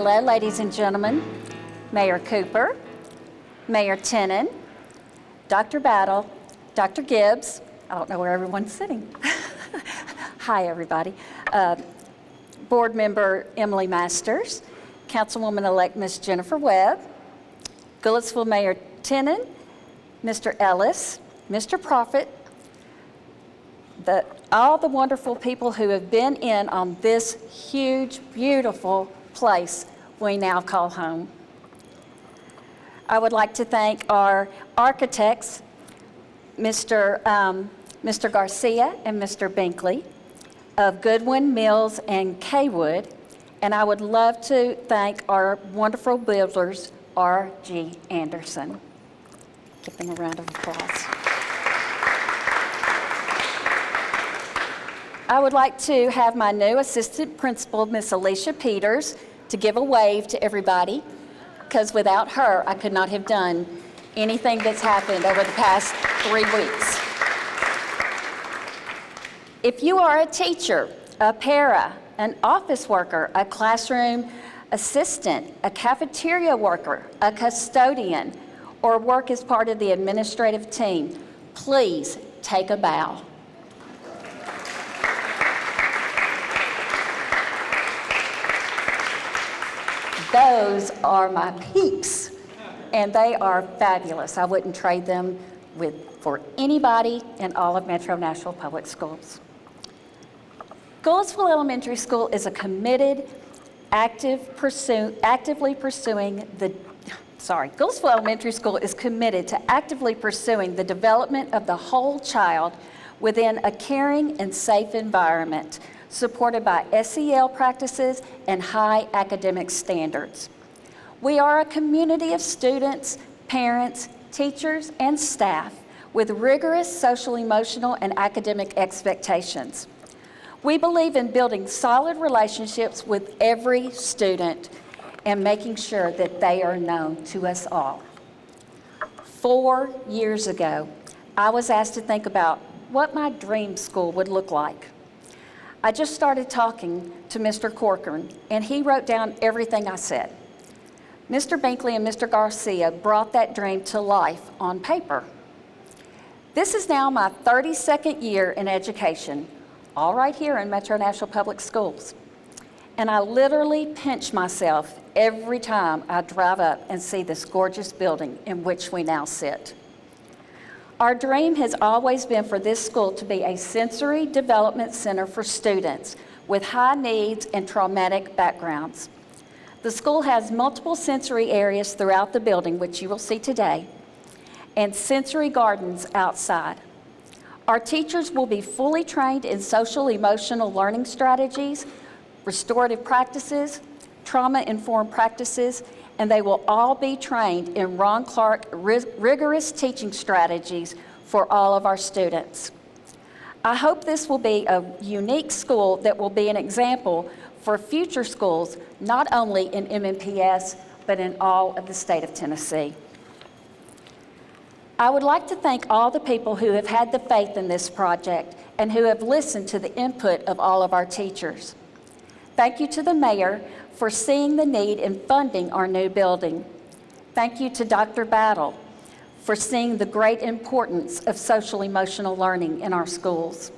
Hello, ladies and gentlemen, Mayor Cooper, Mayor Tennant, Dr. Battle, Dr. Gibbs. I don't know where everyone's sitting. Hi, everybody. Board Member Emily Masters, Councilwoman-elect Ms. Jennifer Webb, Goodlettsville Mayor Tennant, Mr. Ellis, Mr. Prophet, all the wonderful people who have been in on this huge, beautiful place we now call home. I would like to thank our architects, Mr. Garcia and Mr. Binkley of Goodwin, Mills, and Kaywood, and I would love to thank our wonderful builders, R.G. Anderson. Give them a round of applause. I would like to have my new assistant principal, Miss Alicia Peters, to give a wave to everybody, because without her, I could not have done anything that's happened over the past 3 weeks. If you are a teacher, a para, an office worker, a classroom assistant, a cafeteria worker, a custodian, or work as part of the administrative team, please take a bow. Those are my peeps, and they are fabulous. I wouldn't trade them for anybody in all of Metro Nashville Public Schools. Goodlettsville Elementary School is a committed, Goodlettsville Elementary School is committed to actively pursuing the development of the whole child within a caring and safe environment, supported by SEL practices and high academic standards. We are a community of students, parents, teachers, and staff with rigorous social, emotional, and academic expectations. We believe in building solid relationships with every student and making sure that they are known to us all. 4 years ago, I was asked to think about what my dream school would look like. I just started talking to Mr. Corcoran, and he wrote down everything I said. Mr. Binkley and Mr. Garcia brought that dream to life on paper. This is now my 32nd year in education, all right here in Metro Nashville Public Schools. And I literally pinch myself every time I drive up and see this gorgeous building in which we now sit. Our dream has always been for this school to be a sensory development center for students with high needs and traumatic backgrounds. The school has multiple sensory areas throughout the building, which you will see today, and sensory gardens outside. Our teachers will be fully trained in social emotional learning strategies, restorative practices, trauma-informed practices, and they will all be trained in Ron Clark rigorous teaching strategies for all of our students. I hope this will be a unique school that will be an example for future schools, not only in MNPS, but in all of the state of Tennessee. I would like to thank all the people who have had the faith in this project and who have listened to the input of all of our teachers. Thank you to the mayor for seeing the need in funding our new building. Thank you to Dr. Battle for seeing the great importance of social emotional learning in our schools.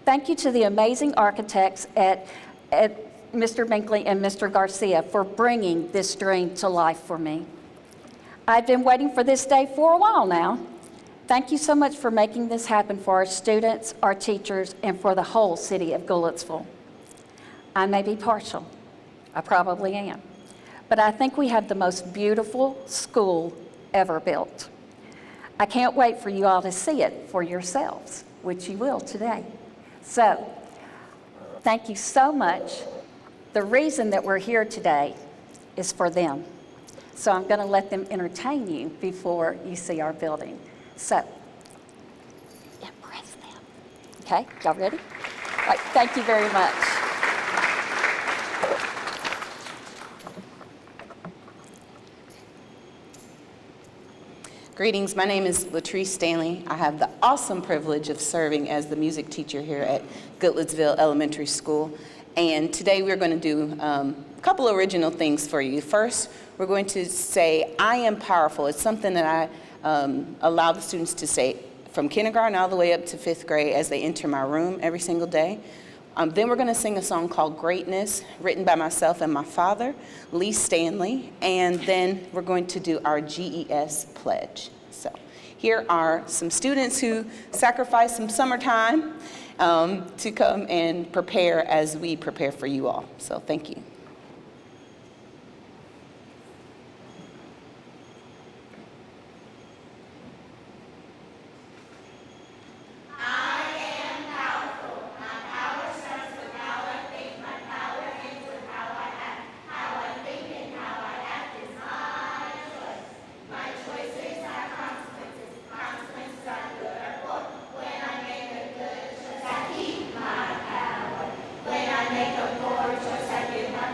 Thank you to the amazing architects at Mr. Binkley and Mr. Garcia for bringing this dream to life for me. I've been waiting for this day for a while now. Thank you so much for making this happen for our students, our teachers, and for the whole city of Goodlettsville. I may be partial. I probably am. But I think we have the most beautiful school ever built. I can't wait for you all to see it for yourselves, which you will today. So, thank you so much. The reason that we're here today is for them. So I'm going to let them entertain you before you see our building. So, impress them. Okay, y'all ready? All right, thank you very much. Greetings, my name is Latrice Stanley. I have the awesome privilege of serving as the music teacher here at Goodlettsville Elementary School. And today we're going to do couple original things for you. First, we're going to say, I am powerful. It's something that I allow the students to say from kindergarten all the way up to 5th grade as they enter my room every single day. Then we're going to sing a song called Greatness, written by myself and my father, Lee Stanley, and then we're going to do our GES pledge. So here are some students who sacrificed some summertime to come and prepare as we prepare for you all. So thank you. Make a poor choice, I give my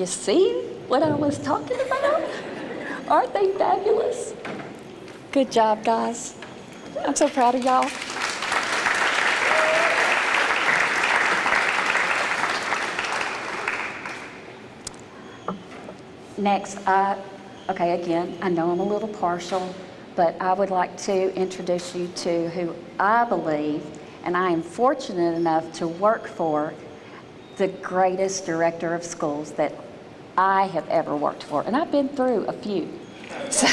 You see what I was talking about? Aren't they fabulous? Good job, guys. I'm so proud of y'all. Next, again, I know I'm a little partial, but I would like to introduce you to who I believe, and I am fortunate enough to work for, the greatest director of schools that I have ever worked for, and I've been through a few. So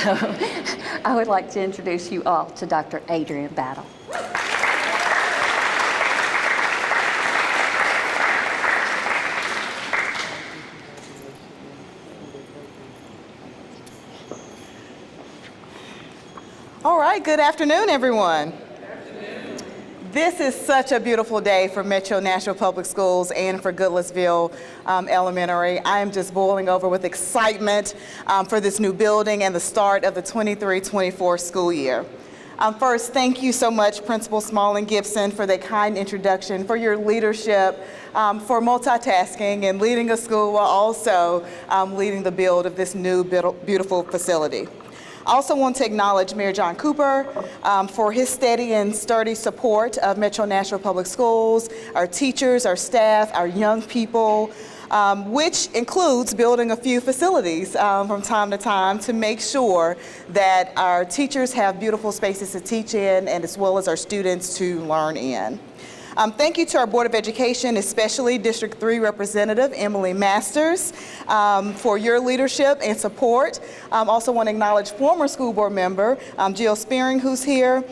I would like to introduce you all to Dr. Adrian Battle. All right, good afternoon, everyone. This is such a beautiful day for Metro Nashville Public Schools and for Goodlettsville Elementary. I am just boiling over with excitement for this new building and the start of the 23-24 school year. First, thank you so much, Principal Small and Gibson, for that kind introduction, for your leadership, for multitasking and leading a school while also leading the build of this new beautiful facility. I also want to acknowledge Mayor John Cooper for his steady and sturdy support of Metro Nashville Public Schools, our teachers, our staff, our young people, which includes building a few facilities from time to time to make sure that our teachers have beautiful spaces to teach in and as well as our students to learn in. Thank you to our Board of Education, especially District 3 Representative Emily Masters, for your leadership and support. Also want to acknowledge former school board member Jill Spearing, who's here,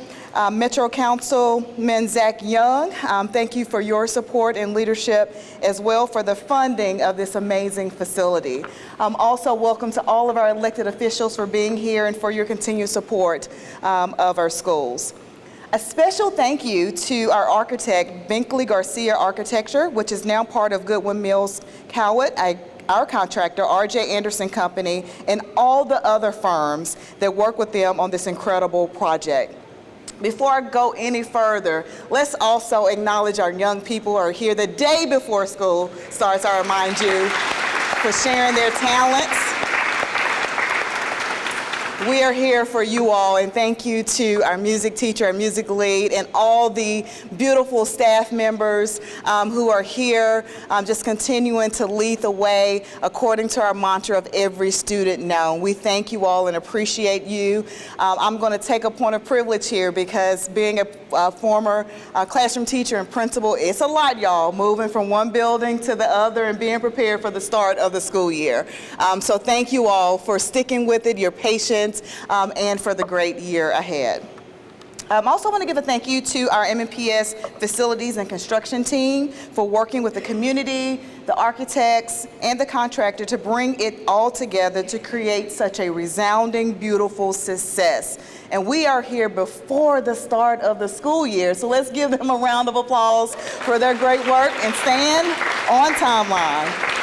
Metro Councilman Zach Young. Thank you for your support and leadership as well for the funding of this amazing facility. Also, welcome to all of our elected officials for being here and for your continued support of our schools. A special thank you to our architect, Binkley Garcia Architecture, which is now part of Goodwin Mills Cowett, our contractor, R.J. Anderson Company, and all the other firms that work with them on this incredible project. Before I go any further, let's also acknowledge our young people who are here the day before school starts, I remind you, for sharing their talents. We are here for you all, and thank you to our music teacher, our music lead, and all the beautiful staff members who are here, just continuing to lead the way according to our mantra of every student known. We thank you all and appreciate you. I'm going to take a point of privilege here because being a former classroom teacher and principal, it's a lot, y'all, moving from one building to the other and being prepared for the start of the school year. So thank you all for sticking with it, your patience, and for the great year ahead. I also want to give a thank you to our M&PS facilities and construction team for working with the community, the architects, and the contractor to bring it all together to create such a resounding, beautiful success. And we are here before the start of the school year, so let's give them a round of applause for their great work and stand on timeline.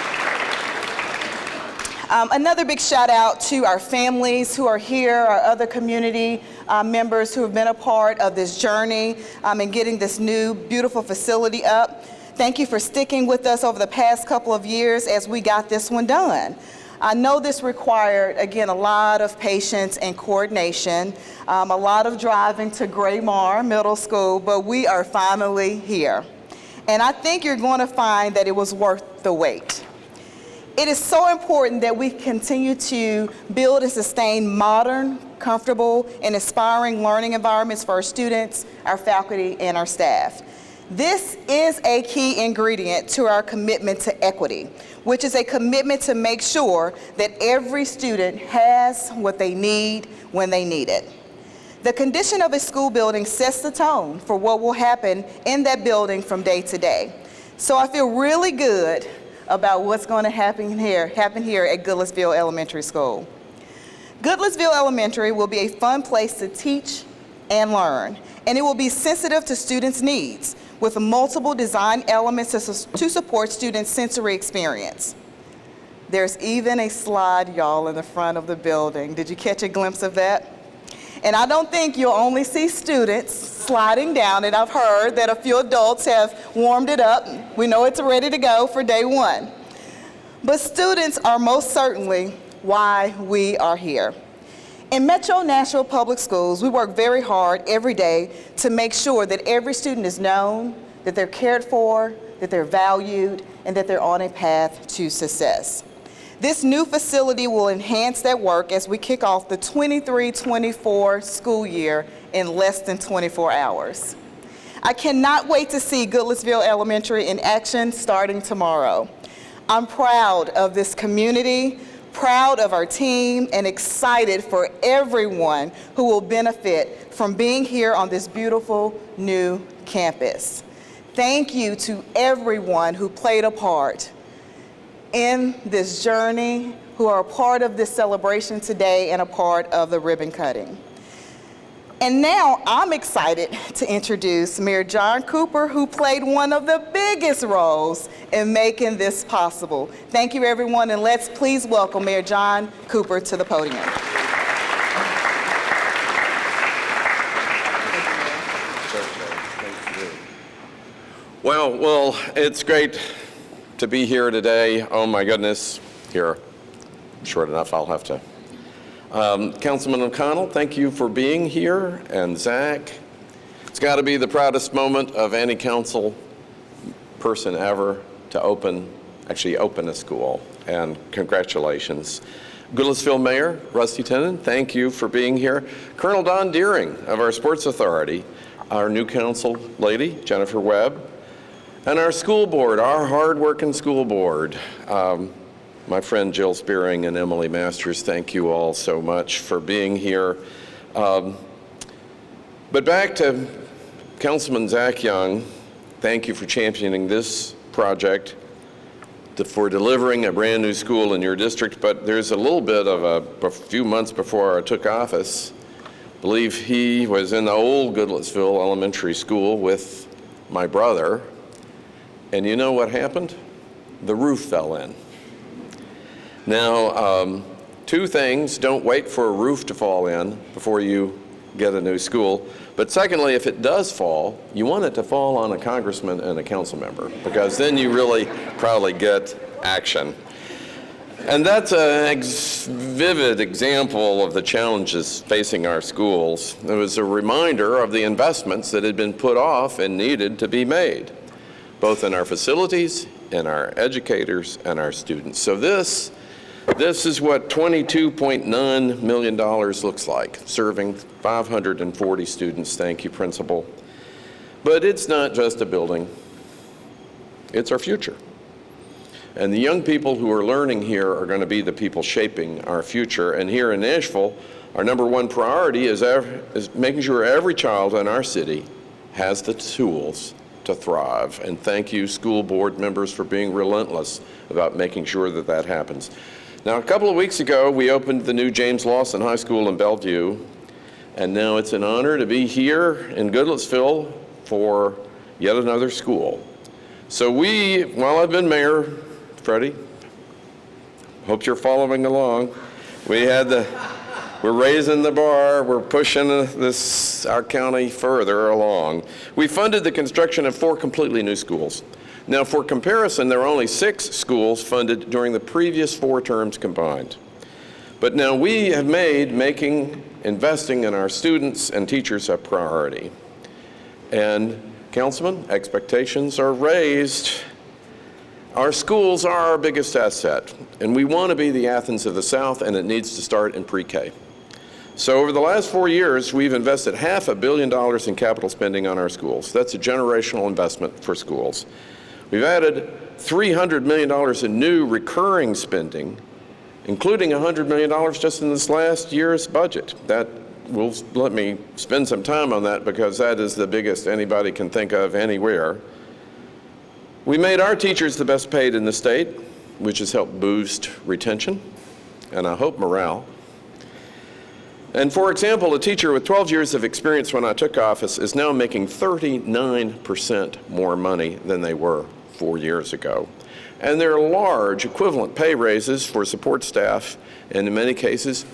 Another big shout out to our families who are here, our other community members who have been a part of this journey and getting this new beautiful facility up. Thank you for sticking with us over the past couple of years as we got this one done. I know this required, again, a lot of patience and coordination, a lot of driving to Graymar Middle School, but we are finally here. And I think you're going to find that it was worth the wait. It is so important that we continue to build and sustain modern, comfortable, and inspiring learning environments for our students, our faculty, and our staff. This is a key ingredient to our commitment to equity, which is a commitment to make sure that every student has what they need when they need it. The condition of a school building sets the tone for what will happen in that building from day to day. So I feel really good about what's going to happen here at Goodlettsville Elementary School. Goodlettsville Elementary will be a fun place to teach and learn, and it will be sensitive to students' needs with multiple design elements to support students' sensory experience. There's even a slide, y'all, in the front of the building. Did you catch a glimpse of that? And I don't think you'll only see students sliding down it. I've heard that a few adults have warmed it up. We know it's ready to go for day one. but students are most certainly why we are here. In Metro Nashville Public Schools, we work very hard every day to make sure that every student is known, that they're cared for, that they're valued, and that they're on a path to success. This new facility will enhance that work as we kick off the 23-24 school year in less than 24 hours. I cannot wait to see Goodlettsville Elementary in action starting tomorrow. I'm proud of this community, proud of our team, and excited for everyone who will benefit from being here on this beautiful new campus. Thank you to everyone who played a part in this journey, who are a part of this celebration today and a part of the ribbon cutting. And now I'm excited to introduce Mayor John Cooper, who played one of the biggest roles in making this possible. Thank you, everyone, and let's please welcome Mayor John Cooper to the podium. Well, it's great to be here today. Oh my goodness, here, short enough, I'll have to. Councilman O'Connell, thank you for being here, and Zach. It's got to be the proudest moment of any council person ever to open a school, and congratulations. Goodlettsville Mayor Rusty Tennant, thank you for being here. Colonel Don Deering of our Sports Authority, our new council lady, Jennifer Webb, and our school board, our hard-working school board. My friend Jill Spearing and Emily Masters, thank you all so much for being here. But back to Councilman Zach Young, thank you for championing this project, for delivering a brand new school in your district. But there's a little bit of a few months before I took office, I believe he was in the old Goodlettsville Elementary School with my brother. And you know what happened? The roof fell in. Now, two things: don't wait for a roof to fall in before you get a new school. But secondly, if it does fall, you want it to fall on a congressman and a council member, because then you really probably get action. And that's a vivid example of the challenges facing our schools. It was a reminder of the investments that had been put off and needed to be made, both in our facilities, in our educators, and our students. So this is what $22.9 million looks like, serving 540 students. Thank you, Principal. But it's not just a building. It's our future. And the young people who are learning here are going to be the people shaping our future. And here in Nashville, our number one priority is making sure every child in our city has the tools to thrive. And thank you, school board members, for being relentless about making sure that that happens. Now, a couple of weeks ago, we opened the new James Lawson High School in Bellevue, and now it's an honor to be here in Goodlettsville for yet another school. So while I've been mayor, Freddie, hope you're following along. We're raising the bar, we're pushing our county further along. We funded the construction of 4 completely new schools. Now, for comparison, there are only 6 schools funded during the previous 4 terms combined. But now we have made investing in our students and teachers a priority. And Councilman, expectations are raised. Our schools are our biggest asset, and we want to be the Athens of the South, and it needs to start in pre-K. So over the last 4 years, we've invested $500 million in capital spending on our schools. That's a generational investment for schools. We've added $300 million in new recurring spending, including $100 million just in this last year's budget. That will let me spend some time on that, because that is the biggest anybody can think of anywhere. We made our teachers the best paid in the state, which has helped boost retention and I hope morale. And for example, a teacher with 12 years of experience when I took office is now making 39% more money than they were 4 years ago. And there are large equivalent pay raises for support staff, and in many cases,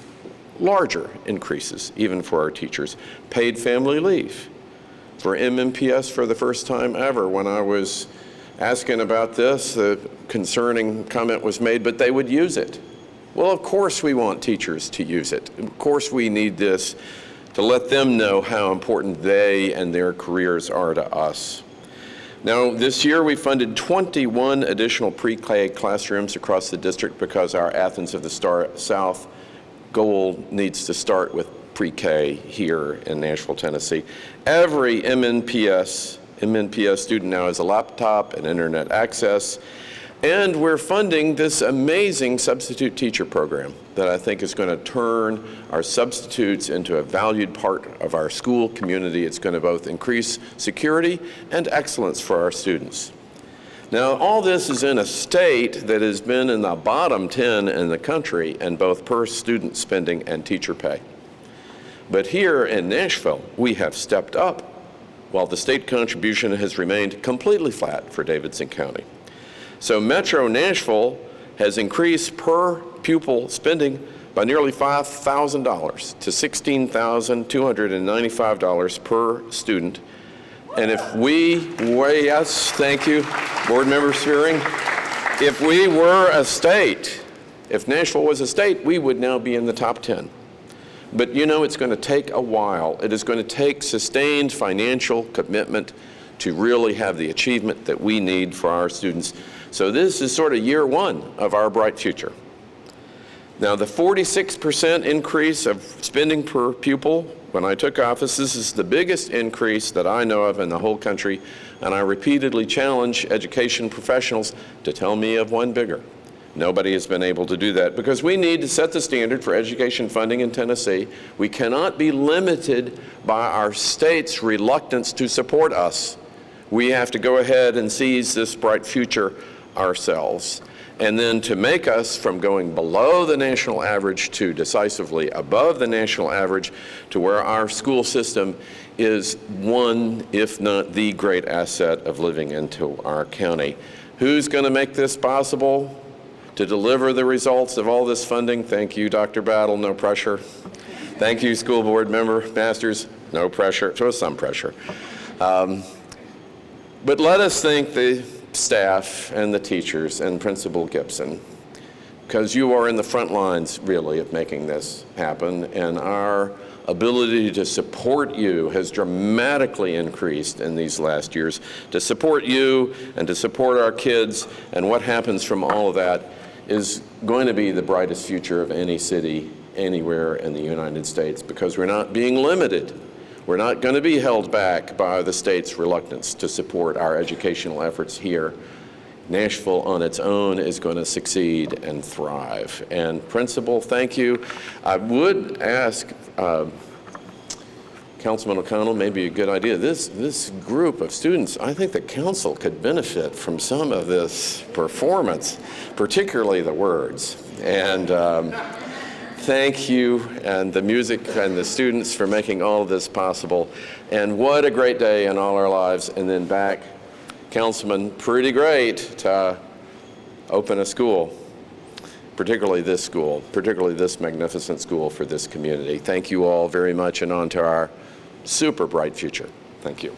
larger increases even for our teachers. Paid family leave for MMPS for the first time ever when I was asking about this. A concerning comment was made, but they would use it. Well, of course we want teachers to use it. Of course we need this to let them know how important they and their careers are to us. Now, this year we funded 21 additional pre-K classrooms across the district because our Athens of the South goal needs to start with pre-K here in Nashville, Tennessee. Every MNPS student now has a laptop and internet access, and we're funding this amazing substitute teacher program that I think is going to turn our substitutes into a valued part of our school community. It's going to both increase security and excellence for our students. Now, all this is in a state that has been in the bottom 10 in the country in both per student spending and teacher pay. But here in Nashville, we have stepped up, while the state contribution has remained completely flat for Davidson County. So Metro Nashville has increased per pupil spending by nearly $5,000 to $16,295 per student. And if yes, thank you, Board Member Spearing. If we were a state, if Nashville was a state, we would now be in the top 10. But you know, it's going to take a while. It is going to take sustained financial commitment to really have the achievement that we need for our students. So this is sort of year one of our bright future. Now, the 46% increase of spending per pupil when I took office, this is the biggest increase that I know of in the whole country, and I repeatedly challenge education professionals to tell me of one bigger. Nobody has been able to do that because we need to set the standard for education funding in Tennessee. We cannot be limited by our state's reluctance to support us. We have to go ahead and seize this bright future ourselves. And then to make us from going below the national average to decisively above the national average to where our school system is one, if not the great asset of living into our county. Who's going to make this possible? To deliver the results of all this funding? Thank you, Dr. Battle, no pressure. Thank you, school board member Masters, no pressure, so some pressure. But let us thank the staff and the teachers and Principal Gibson, because you are in the front lines, really, of making this happen, and our ability to support you has dramatically increased in these last years. To support you and to support our kids, and what happens from all of that is going to be the brightest future of any city anywhere in the United States, because we're not being limited. We're not going to be held back by the state's reluctance to support our educational efforts here. Nashville on its own is going to succeed and thrive. And Principal, thank you. I would ask Councilman O'Connell, maybe a good idea. This group of students, I think the council could benefit from some of this performance, particularly the words. And thank you and the music and the students for making all of this possible. And what a great day in all our lives. And then back, Councilman, pretty great to open a school, particularly this magnificent school for this community. Thank you all very much, and on to our super bright future. Thank you.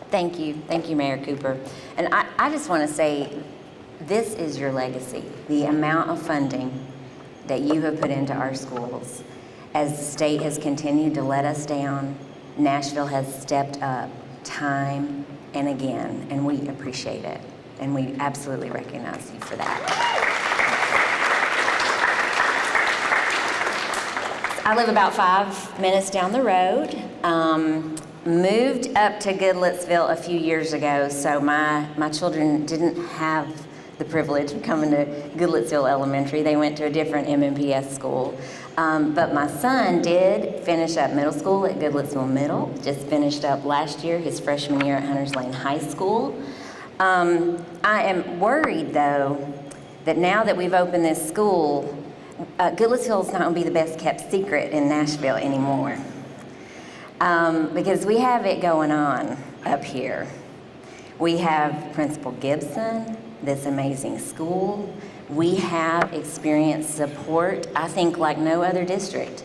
Thank you, Mayor Cooper. And I just want to say, this is your legacy, the amount of funding that you have put into our schools. As the state has continued to let us down, Nashville has stepped up time and again, and we appreciate it. And we absolutely recognize you for that. I live about 5 minutes down the road. Moved up to Goodlettsville a few years ago, so my children didn't have the privilege of coming to Goodlettsville Elementary. They went to a different MNPS school. But my son did finish up middle school at Goodlettsville Middle, just finished up last year, his freshman year at Hunters Lane High School. I am worried, though, that now that we've opened this school, Goodlettsville is not going to be the best kept secret in Nashville anymore. Because we have it going on up here. We have Principal Gibson, this amazing school. We have experienced support, I think, like no other district,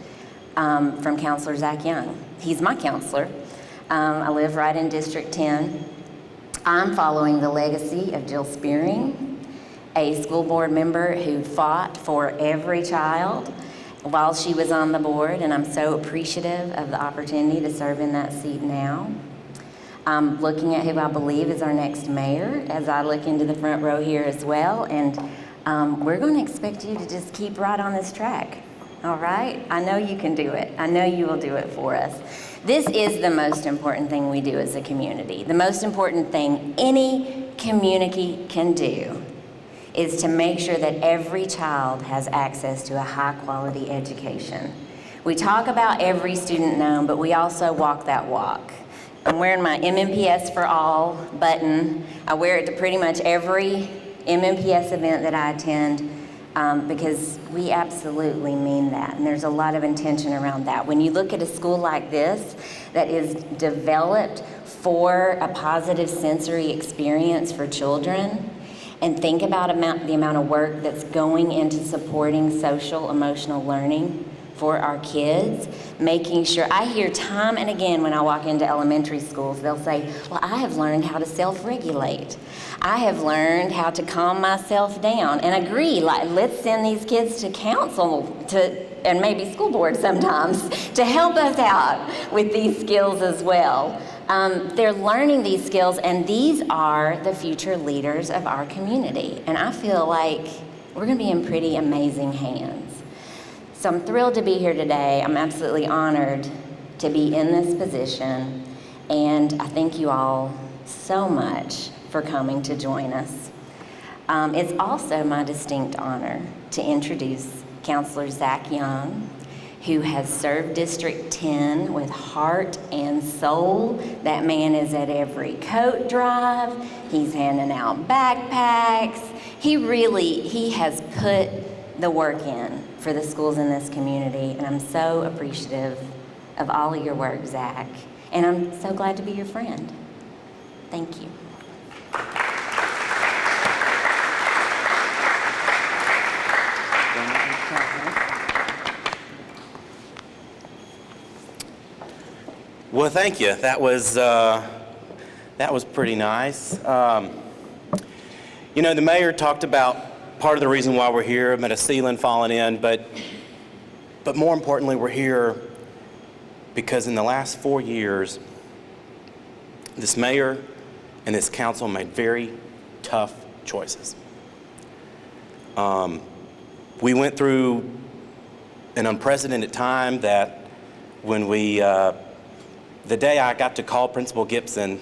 from Counselor Zach Young. He's my counselor. I live right in District 10. I'm following the legacy of Jill Spearing, a school board member who fought for every child while she was on the board, and I'm so appreciative of the opportunity to serve in that seat now. I'm looking at who I believe is our next mayor as I look into the front row here as well, and we're going to expect you to just keep right on this track, all right? I know you can do it. I know you will do it for us. This is the most important thing we do as a community. The most important thing any community can do is to make sure that every child has access to a high-quality education. We talk about every student known, but we also walk that walk. I'm wearing my MMPS for All button. I wear it to pretty much every MMPS event that I attend because we absolutely mean that, and there's a lot of intention around that. When you look at a school like this that is developed for a positive sensory experience for children, and think about the amount of work that's going into supporting social emotional learning for our kids, making sure, I hear time and again when I walk into elementary schools, they'll say, well, I have learned how to self-regulate. I have learned how to calm myself down, and agree, like, let's send these kids to council and maybe school board sometimes to help us out with these skills as well. They're learning these skills, and these are the future leaders of our community. And I feel like we're going to be in pretty amazing hands. So I'm thrilled to be here today. I'm absolutely honored to be in this position, and I thank you all so much for coming to join us. It's also my distinct honor to introduce Counselor Zach Young, who has served District 10 with heart and soul. That man is at every coat drive. He's handing out backpacks. He has put the work in for the schools in this community, and I'm so appreciative of all of your work, Zach. And I'm so glad to be your friend. Thank you. Well, thank you. That was pretty nice. You know, the mayor talked about part of the reason why we're here, about a ceiling falling in, but more importantly, we're here because in the last 4 years, this mayor and this council made very tough choices. We went through an unprecedented time that when the day I got to call Principal Gibson,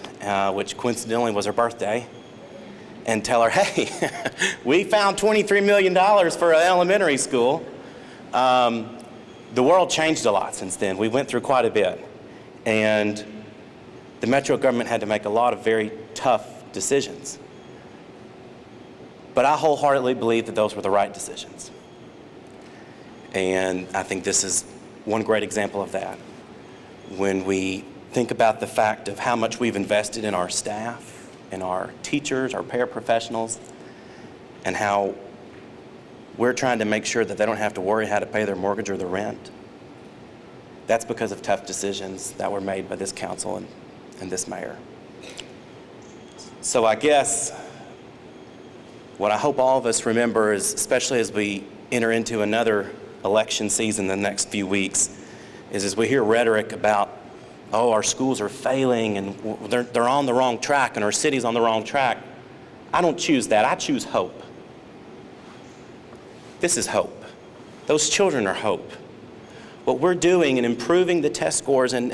which coincidentally was her birthday, and tell her, hey, we found $23 million for an elementary school. The world changed a lot since then. We went through quite a bit. And the Metro government had to make a lot of very tough decisions. But I wholeheartedly believe that those were the right decisions. And I think this is one great example of that. When we think about the fact of how much we've invested in our staff, in our teachers, our paraprofessionals, and how we're trying to make sure that they don't have to worry how to pay their mortgage or their rent. That's because of tough decisions that were made by this council and this mayor. So I guess what I hope all of us remember is, especially as we enter into another election season the next few weeks, is as we hear rhetoric about, oh, our schools are failing and they're on the wrong track and our city's on the wrong track. I don't choose that. I choose hope. This is hope. Those children are hope. What we're doing in improving the test scores and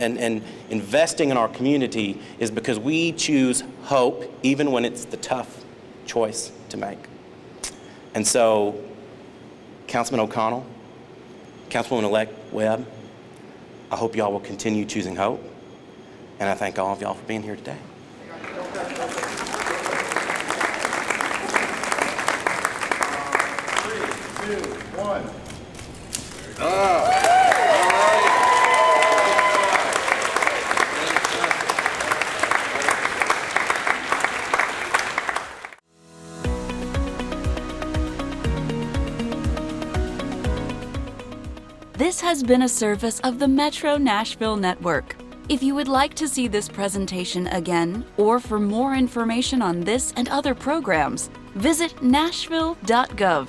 investing in our community is because we choose hope even when it's the tough choice to make. And so, Councilman O'Connell, Councilwoman-elect Webb, I hope y'all will continue choosing hope, and I thank all of y'all for being here today. 3, 2, 1. This has been a service of the Metro Nashville Network. If you would like to see this presentation again, or for more information on this and other programs, visit nashville.gov.